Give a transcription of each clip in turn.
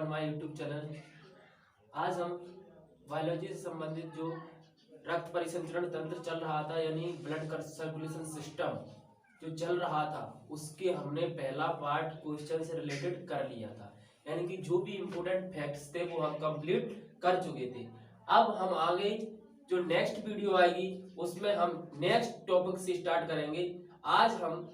On my YouTube channel. आज हम biology से संबंधित जो रक्त परिसंचरण तंत्र चल रहा था यानी ब्लड सर्कुलेशन सिस्टम जो चल रहा था उसके हमने पहला पार्ट क्वेश्चन से रिलेटेड कर लिया था, यानी कि जो भी इम्पोर्टेंट फैक्ट्स थे वो हम कंप्लीट कर चुके थे। अब हम आगे जो नेक्स्ट वीडियो आएगी उसमें हम नेक्स्ट टॉपिक से स्टार्ट करेंगे। आज हम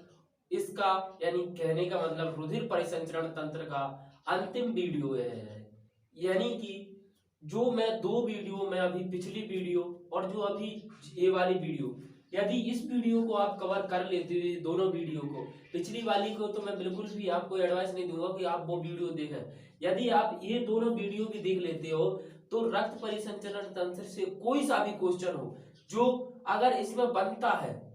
इसका यानी कहने का मतलब रुधिर परिसंचरण तंत्र का अंतिम वीडियो है, यानी कि जो मैं दो वीडियो में अभी पिछली वीडियो और जो अभी ये वाली वीडियो, यदि इस वीडियो को आप कवर कर लेते हो दोनों वीडियो को, पिछली वाली को तो मैं बिल्कुल भी आपको एडवाइस नहीं दूंगा कि आप वो वीडियो देखें। यदि आप ये दोनों वीडियो भी देख लेते हो तो रक्त परिसंचरण तंत्र से कोई सा भी क्वेश्चन हो जो अगर इसमें बनता है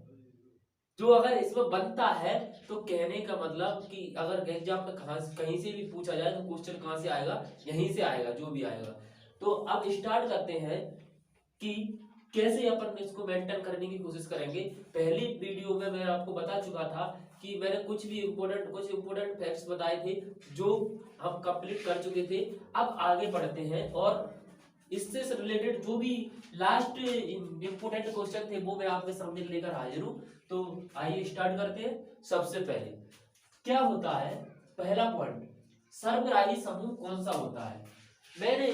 तो कहने का मतलब कि अगर एग्जाम में कहीं से भी पूछा जाए तो क्वेश्चन कहां से आएगा, यहीं से आएगा जो भी आएगा। तो अब स्टार्ट करते हैं कि कैसे अपन इसको मेंटेन करने की कोशिश करेंगे। पहली वीडियो में मैं आपको बता चुका था कि मैंने कुछ इम्पोर्टेंट फैक्ट्स बताए थे जो हम कंप्लीट कर चुके थे। अब आगे बढ़ते हैं और इससे रिलेटेड जो भी लास्ट इम्पोर्टेंट क्वेश्चन थे वो मैं आपके सामने लेकर हाजिर हूं। तो आइए स्टार्ट करते हैं। सबसे पहले क्या होता है, पहला पॉइंट, सर्वग्राही समूह कौन सा होता है। मैंने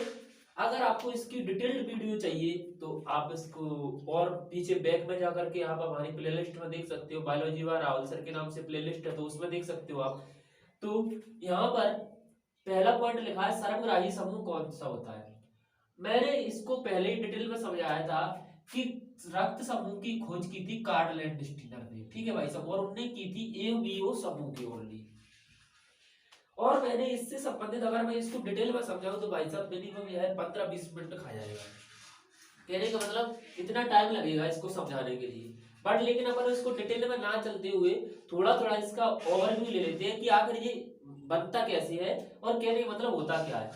अगर आपको इसकी डिटेल्ड वीडियो चाहिए तो आप इसको और पीछे बैक में जाकर के आप हमारी प्लेलिस्ट में देख सकते हो, बायोलॉजी व राहुल सर के नाम से प्लेलिस्ट है तो उसमें देख सकते हो आप। तो यहाँ पर पहला पॉइंट लिखा है सर्वग्राही समूह कौन सा होता है। मैंने इसको पहले ही डिटेल में समझाया था कि रक्त समूह की खोज की थी कार्ल एंड स्टीनर ने, ठीक है भाई साहब, और उन्होंने की थी एबीओ समूह की ओनली। और मैंने इससे संबंधित अगर मैं इसको डिटेल में समझाऊं तो भाई साहब मिनिमम यह 15-20 मिनट खा जाएगा। कहने का मतलब इतना टाइम लगेगा इसको समझाने के लिए, बट लेकिन अपन इसको डिटेल में ना चलते हुए थोड़ा थोड़ा इसका ओवरव्यू ले लेते हैं कि आखिर ये बनता कैसे है और कहने का मतलब होता क्या है।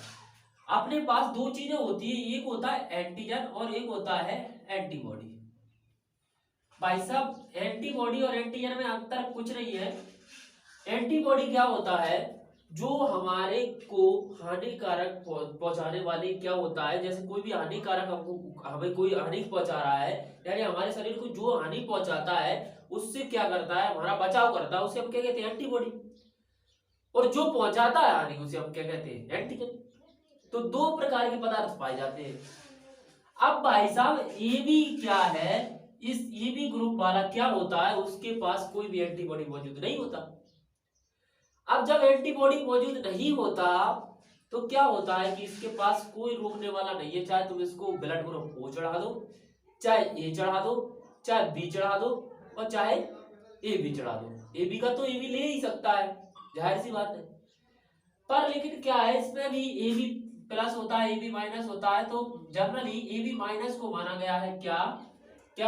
अपने पास दो चीजें होती है, एक होता है एंटीजन और एक होता है एंटीबॉडी। भाई साहब एंटीबॉडी और एंटीजन में अंतर कुछ नहीं है। एंटीबॉडी क्या होता है, जो हमारे को हानिकारक पहुंचाने वाले क्या होता है, जैसे कोई भी हानिकारक हमें कोई हानि पहुंचा रहा है, यानी हमारे शरीर को जो हानि पहुंचाता है उससे क्या करता है, हमारा बचाव करता है, उसे हम क्या कहते हैं, एंटीबॉडी। और जो पहुंचाता है हानि उसे हम क्या कहते हैं, एंटीजन। तो दो प्रकार के पदार्थ पाए जाते हैं। अब भाई साहब ये भी क्या है, इस ये भी ग्रुप वाला क्या होता है, उसके पास कोई भी एंटीबॉडी मौजूद नहीं होता। अब जब एंटीबॉडी मौजूद नहीं होता तो क्या होता है कि इसके पास कोई रोकने वाला नहीं है, चाहे तुम इसको ब्लड ग्रुप ओ चढ़ा दो, चाहे ए चढ़ा दो, चाहे बी चढ़ा दो और चाहे ए बी चढ़ा दो। ए बी का तो ए बी ले ही सकता है, जाहिर सी बात है। पर लेकिन क्या है, इसमें भी ए बी प्लस होता है, ए बी माइनस होता है। तो जनरली ए बी माइनस को माना गया है क्या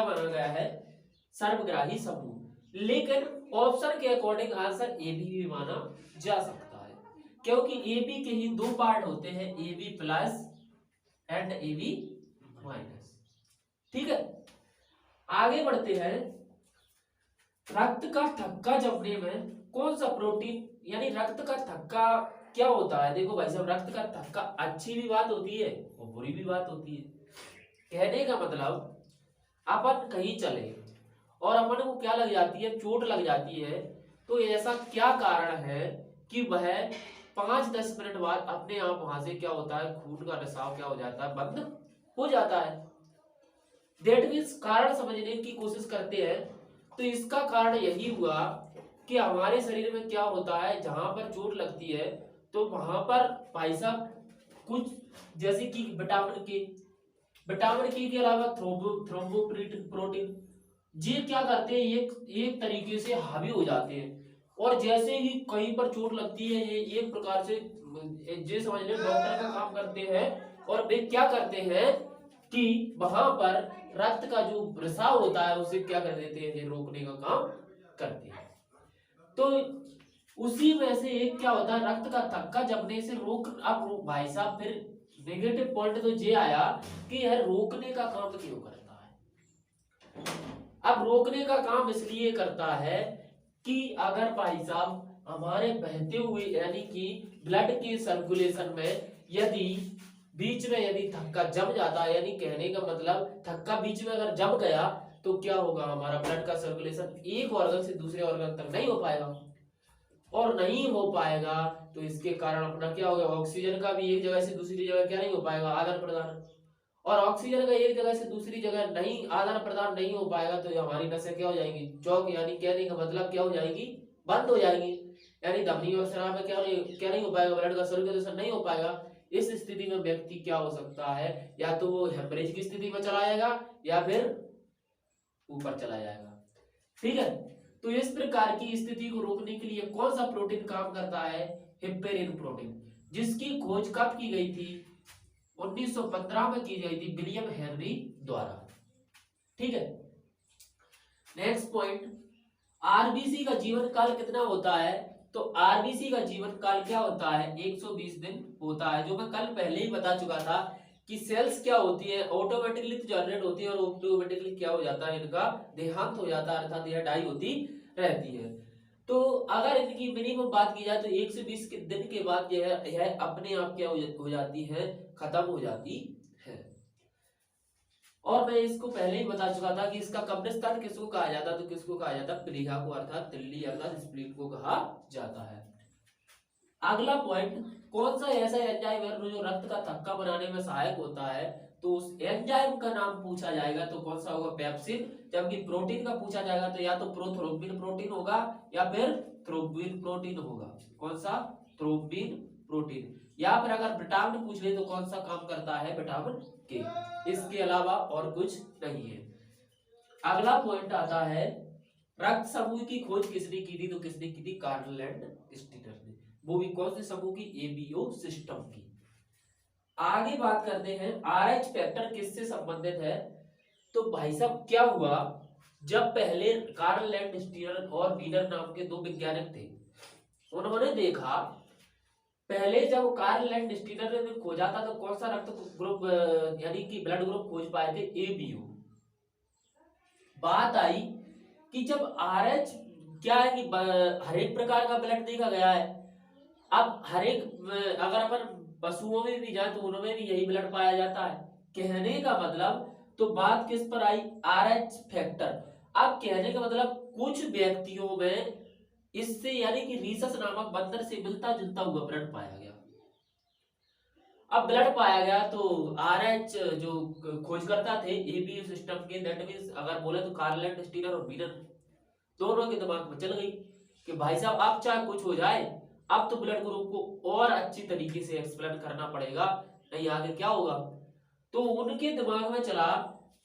माना गया है, सर्वग्राही समूह। लेकिन ऑप्शन के अकॉर्डिंग आंसर ए बी भी माना जा सकता है, क्योंकि ए बी के ही दो पार्ट होते हैं, A B plus and A B minus. ठीक है, आगे बढ़ते हैं। रक्त का थक्का जमने में कौन सा प्रोटीन, यानी रक्त का थक्का क्या होता है। देखो भाई साहब रक्त का थक्का अच्छी भी बात होती है और बुरी भी बात होती है। कहने का मतलब अपन कहीं चले और अपन को क्या लग जाती है, चोट लग जाती है, तो ऐसा क्या कारण है कि वह 5-10 मिनट बाद अपने आप वहां से क्या होता है, खून का रिसाव क्या हो जाता है, बंद हो जाता है। दैट मीन्स कारण समझने की कोशिश करते हैं। तो इसका कारण यही हुआ कि हमारे शरीर में क्या होता है, जहां पर चोट लगती है तो वहां पर भाई साहब कुछ जैसे कि विटामिन के अलावा थ्रोम्बोप्रोटीन ये क्या करते हैं, एक तरीके से हावी हो जाते हैं। और जैसे ही कहीं पर चोट लगती है ये एक प्रकार से ये समझ लो डॉक्टर का काम करते हैं और वे क्या करते हैं कि वहां पर रक्त का जो रिसाव होता है उसे क्या कर देते हैं, ये रोकने का काम करते हैं। तो उसी में से एक क्या होता है, रक्त का थक्का जमने से अब भाई साहब फिर नेगेटिव पॉइंट तो ये आया कि यह रोकने का काम क्यों करता है। अब रोकने का काम इसलिए करता है कि अगर भाई साहब हमारे बहते हुए यानी कि ब्लड के सर्कुलेशन में यदि बीच में यदि थक्का जम जाता है, यानी कहने का मतलब थक्का बीच में अगर जम गया तो क्या होगा, हमारा ब्लड का सर्कुलेशन एक ऑर्गन से दूसरे ऑर्गन तक नहीं हो पाएगा, और नहीं हो पाएगा तो इसके कारण अपना क्या होगा, ऑक्सीजन का भी एक जगह से दूसरी जगह क्या नहीं हो पाएगा, आदान प्रदान। और ऑक्सीजन का एक जगह से दूसरी जगह नहीं आदान प्रदान नहीं हो पाएगा तो हमारी नसें क्या हो जाएंगी, चौक, यानी कहने का मतलब क्या हो जाएंगी, बंद हो जाएंगी। यानी धमनी और शराब में क्या नहीं हो पाएगा, ब्लड का सर्कुलेशन नहीं हो पाएगा। इस स्थिति में व्यक्ति क्या हो सकता है, या तो वो हेमरेज की स्थिति में चला जाएगा या फिर ऊपर चला जाएगा। ठीक है, तो इस प्रकार की स्थिति को रोकने के लिए कौन सा प्रोटीन काम करता है, हेपेरिन प्रोटीन, जिसकी खोज कब की गई थी, 1915 में की गई थी विलियम हेनरी द्वारा। ठीक है, नेक्स्ट पॉइंट, आरबीसी का जीवन काल कितना होता है, तो आरबीसी का जीवन काल क्या होता है, 120 दिन होता है, जो मैं कल पहले ही बता चुका था कि सेल्स क्या होती है, ऑटोमेटिकली जनरेट होती है और ऑटोमेटिकली क्या हो जाता है, इनका देहांत हो जाता है, अर्थात यह डाई होती रहती है। तो अगर इनकी मिनिमम बात की जाए तो 120 दिन के बाद यह अपने आप क्या हो जाती है, खत्म हो जाती है। और मैं इसको पहले ही बता चुका था कि इसका कब्रिस्तान किसको कहा जाता है, तो किसको कहा जाता है, प्लीहा को, अर्थात तिल्ली अर्थात स्प्लीन को कहा जाता है। अगला पॉइंट, कौन सा ऐसा एंजाइम है जो रक्त का थक्का बनाने में सहायक होता है, तो उस एंजाइम का नाम पूछा जाएगा तो कौन सा होगा, पेप्सिन। जबकि प्रोटीन का पूछा जाएगा तो या तो प्रोथ्रोम्बिन प्रोटीन होगा या फिर थ्रोम्बिन प्रोटीन होगा। कौन सा, थ्रोम्बिन प्रोटीन। या फिर अगर विटामिन पूछ ले तो कौन सा काम करता है, विटामिन के। इसके अलावा और कुछ नहीं है। अगला पॉइंट आता है, रक्त समूह की खोज किसने की थी, तो किसने की थी, कार्ल एंड स्टीनर ने। वो भी कौन से समूह की, एबीओ सिस्टम की। आगे बात करते हैं, आरएच फैक्टर किससे संबंधित है, तो भाई साहब क्या हुआ, जब पहले कार्ल एंड स्टीनर और वीनर नाम के दो वैज्ञानिक थे, उन्होंने देखा, पहले जब कार्ल एंड स्टीनर ने खोजा था तो कौन सा रक्त ग्रुप यानी कि ब्लड ग्रुप खोज पाए थे, एबीओ। बात आई कि जब आरएच क्या है कि हर एक प्रकार का ब्लड देखा गया है, अब हर एक अगर अपन पशुओं में भी जाए तो उनमें भी यही ब्लड पाया जाता है। कहने का मतलब, तो बात किस पर आई, आरएच फैक्टर। अब कहने का मतलब कुछ व्यक्तियों में इससे यानी कि रीसस नामक बंदर से मिलता जुलता हुआ ब्लड पाया गया। अब ब्लड पाया गया तो आरएच जो खोजकर्ता थे एबीओ सिस्टम के, दैट मींस अगर बोले तो कार्ल एंड स्टीनर और वीनर, दोनों के दिमाग में चल गई कि भाई साहब अब चाहे कुछ हो जाए, अब तो ब्लड ग्रुप को और अच्छी तरीके से एक्सप्लेन करना पड़ेगा, नहीं आगे क्या होगा। तो उनके दिमाग में चला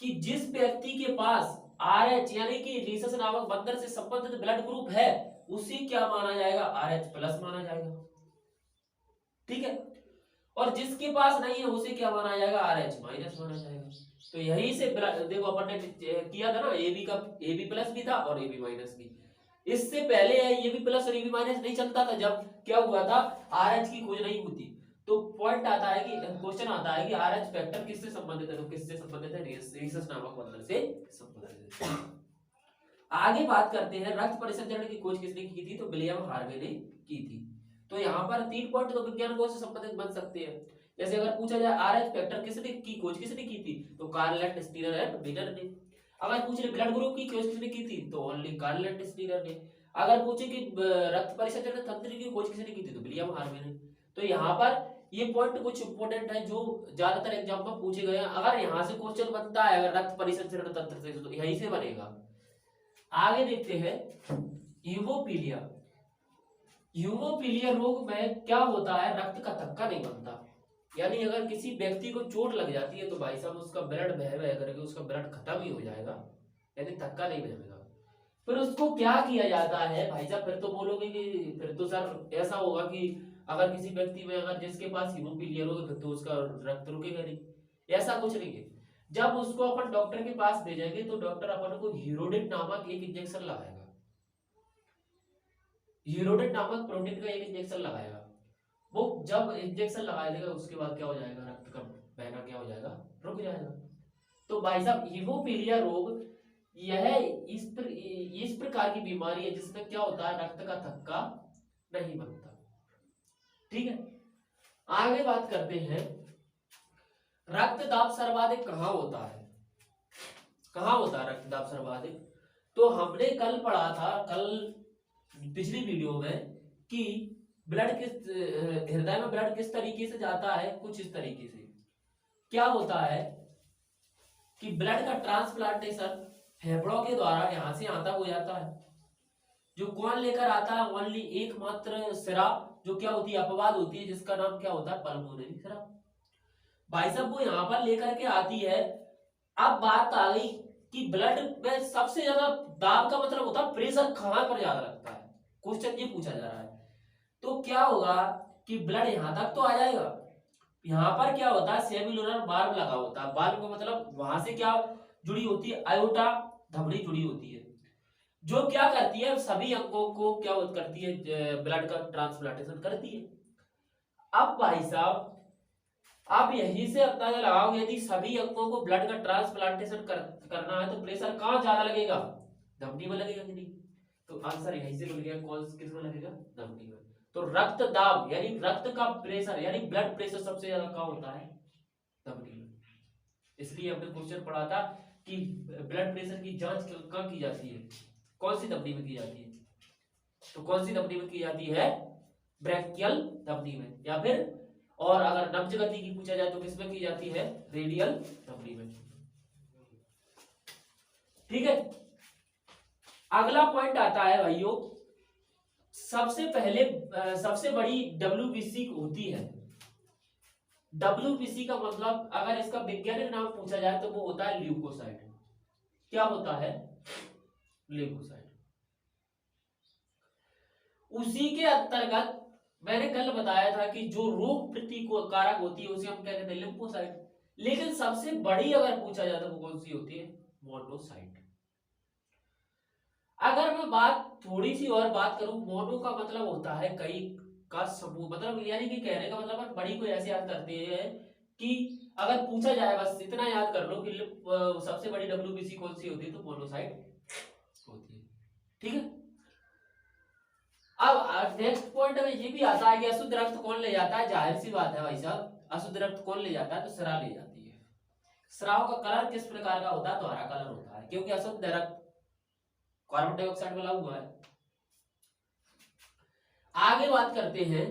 कि जिस व्यक्ति के पास आरएच यानी कि रीसस नामक बंदर से संबंधित ब्लड ग्रुप है उसे क्या माना जाएगा, आरएच प्लस माना जाएगा। ठीक है, और जिसके पास नहीं है उसे क्या माना जाएगा, आरएच माइनस माना जाएगा। तो यही से देखो अपन ने किया था ना, एबी का एबी प्लस भी था और एबी माइनस भी। इससे पहले एबी प्लस और एबी माइनस नहीं चलता था, जब क्या हुआ था, आरएच की खोज नहीं हुई थी। तो पॉइंट आता है कि क्वेश्चन आता है कि आरएच फैक्टर किससे संबंधित है, तो किससे संबंधित है, रीसस नामक बंदर से संबंधित है। आगे बात करते हैं, रक्त परिसंचरण की खोज किसने की थी, तो विलियम हार्वे ने की थी। तो यहाँ पर 3 पॉइंट तो विज्ञान खोज से संबंधित बन सकते हैं। जैसे अगर पूछा जाए आरएच फैक्टर किसने की खोज किसने की थी, तो Karl and Steiner and Wiener ने। अगर पूछ ले ब्लड ग्रुप की खोज किसने की थी, तो ओनली कार्ल एंड स्टीनर ने। अगर पूछे कि रक्त परिसंचरण तंत्र की खोज किसने की थी, तो विलियम हार्वे ने। तो यहाँ पर ये पॉइंट कुछ इंपोर्टेंट है जो ज्यादातर एग्जाम में पूछे गए हैं। अगर यहाँ से क्वेश्चन बनता है अगर रक्त परिसंचरण तंत्र से, तो यहीं से बनेगा। आगे देखते हैं, हीमोफीलिया। हीमोफीलिया रोग में क्या होता है, रक्त का थक्का नहीं बनता, यानी अगर किसी व्यक्ति को चोट लग जाती है तो भाई साहब उसका ब्लड बह बह करके उसका ब्लड खत्म ही हो जाएगा, यानी थक्का नहीं बनेगा। फिर उसको क्या किया जाता है भाई साहब, फिर तो बोलोगे कि फिर तो सर ऐसा होगा कि अगर किसी व्यक्ति में अगर जिसके पास हीमोफीलिया रोग है फिर तो उसका रक्त रुकेगा नहीं, ऐसा कुछ नहीं है। जब उसको अपन डॉक्टर के पास भेजेंगे तो डॉक्टर अपन को हीरोडिन नामक एक इंजेक्शन लगाएगा, हीरोडिन नामक प्रोटीन का एक इंजेक्शन लगाएगा। वो जब इंजेक्शन लगा देगा उसके बाद क्या हो जाएगा, रक्त का बहना क्या हो जाएगा, रुक जाएगा। तो भाई साहब हीमोफीलिया रोग यह इस प्रकार की बीमारी है जिसमें क्या होता है, रक्त का थक्का नहीं बनता। ठीक है, आगे बात करते हैं रक्तदाब सर्वाधिक कहाँ होता है, कहाँ होता है रक्तदाब सर्वाधिक। तो हमने कल पढ़ा था, कल पिछली वीडियो में, कि ब्लड किस हृदय में ब्लड किस तरीके से जाता है, कुछ इस तरीके से। क्या होता है कि ब्लड का ट्रांसप्लांटेशन फेफड़ों के द्वारा यहां से यहाँ तक हो जाता है। जो कौन लेकर आता है, ओनली एकमात्र शराब जो क्या होती है, अपवाद होती है, जिसका नाम क्या होता है, पल्मोनरी शराब। भाई साहब वो यहाँ पर लेकर के आती है। अब बात आ गई कि ब्लड में सबसे ज्यादा दाब का मतलब होता है प्रेशर कहां पर ज्यादा लगता है, क्वेश्चन ये पूछा जा रहा है। तो क्या होगा कि ब्लड यहां तक तो आ जाएगा, यहाँ पर क्या होता है, सेमिलुनर बाल्व लगा होता है। बाल्व का मतलब वहां से क्या जुड़ी होती है, आयोटा धमनी जुड़ी होती है, जो क्या करती है, सभी अंगों को क्या करती है, ब्लड का ट्रांसप्लांटेशन करती है। अब भाई साहब आप यहीं से अंदाजा लगाओगे, यदि सभी अंगों को ब्लड का ट्रांसप्लांटेशन करना है तो प्रेशर कहाँ ज्यादा लगेगा, धमनी में लगेगा कि नहीं। तो आंसर यहीं से मिल गया, कौन किस में लगेगा, धमनी में। तो रक्त दाब यानी रक्त का प्रेशर यानी ब्लड प्रेशर सबसे ज्यादा कहाँ होता है, धमनी में। इसलिए हमने क्वेश्चन पढ़ा था कि ब्लड प्रेशर की जांच कहाँ की जाती है, कौन सी धमनी में की जाती है। तो कौन सी धमनी में की जाती है, ब्रैकियल धमनी में, या फिर और अगर नब्ज गति की पूछा जाए तो किसमें की जाती है, रेडियल धमनी में। ठीक है, अगला पॉइंट आता है भाइयों, सबसे पहले सबसे बड़ी डब्ल्यूबीसी होती है। डब्ल्यूबीसी का मतलब अगर इसका वैज्ञानिक नाम पूछा जाए तो वो होता है ल्यूकोसाइट। क्या होता है, ल्यूकोसाइट। उसी के अंतर्गत मैंने कल बताया था कि जो रोग प्रतिकारक होती है उसे हम क्या कहते हैं, लिम्फोसाइट। लेकिन सबसे बड़ी अगर पूछा जाए तो वो कौन सी होती है, मोनोसाइट। अगर मैं बात थोड़ी सी और बात करूं, मोनो का मतलब होता है कई का समूह, मतलब यानी कि कहने का मतलब बड़ी को ऐसे याद करते हैं कि अगर पूछा जाए बस इतना याद कर लो कि सबसे बड़ी डब्ल्यूबीसी कौन सी होती है, तो मोनोसाइट होती है। ठीक है, अब नेक्स्ट पॉइंट में ये भी आता है कि अशुद्ध रक्त कौन ले जाता है। जाहिर सी बात है भाई साहब, अशुद्ध रक्त कौन ले जाता है, तो स्राव ले जाती है। स्राव का कलर किस प्रकार का होता है, तो हरा कलर होता है, क्योंकि अशुद्ध रक्त कार्बन डाइऑक्साइड मिला हुआ है। आगे बात करते हैं,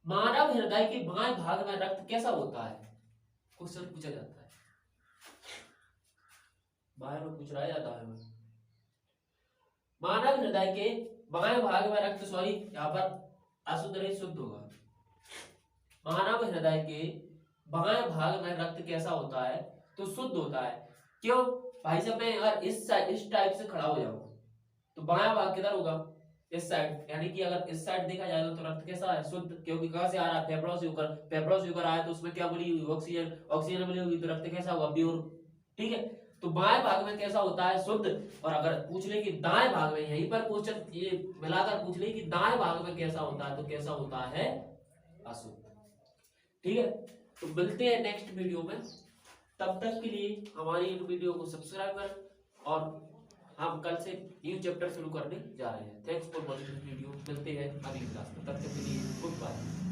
मानव हृदय के बाएं भाग में रक्त कैसा होता है, क्वेश्चन पूछा जाता है, बाएं में पूछ रहा है जाता है। मानव हृदय के बाएं भाग में रक्त, सॉरी यहाँ पर अशुद्ध नहीं शुद्ध होगा। मानव हृदय के बाएं भाग में रक्त कैसा होता है, तो शुद्ध होता है। क्यों भाई साहब, मैं अगर इस टाइप से खड़ा हो जाऊं तो बायां भाग किधर होगा, इस साइड, यानी कि अगर इस साइड देखा जाएगा तो रक्त कैसा है, शुद्ध, क्योंकि कहां से आ रहा है, फेफड़ों से होकर, फेफड़ों से होकर आया तो उसमें क्या मिली हुई, ऑक्सीजन, ऑक्सीजन मिली हुई, तो रक्त कैसा होगा, प्योर। ठीक है, तो बाएं भाग में कैसा होता है, शुद्ध। और अगर पूछ ले कि दाएं भाग में, यहीं पर क्वेश्चन ये मिलाकर पूछ ले कि दाएं भाग में कैसा होता है, तो कैसा होता है, अशुद्ध। ठीक है, तो मिलते हैं नेक्स्ट वीडियो में, तब तक के लिए हमारी इन वीडियो को सब्सक्राइब करें और हम कल से न्यू चैप्टर शुरू करने जा रहे हैं। थैंक्स फॉर वॉचिंग वीडियो, मिलते हैं अगली क्लास में, तब तक के लिए गुड बाय।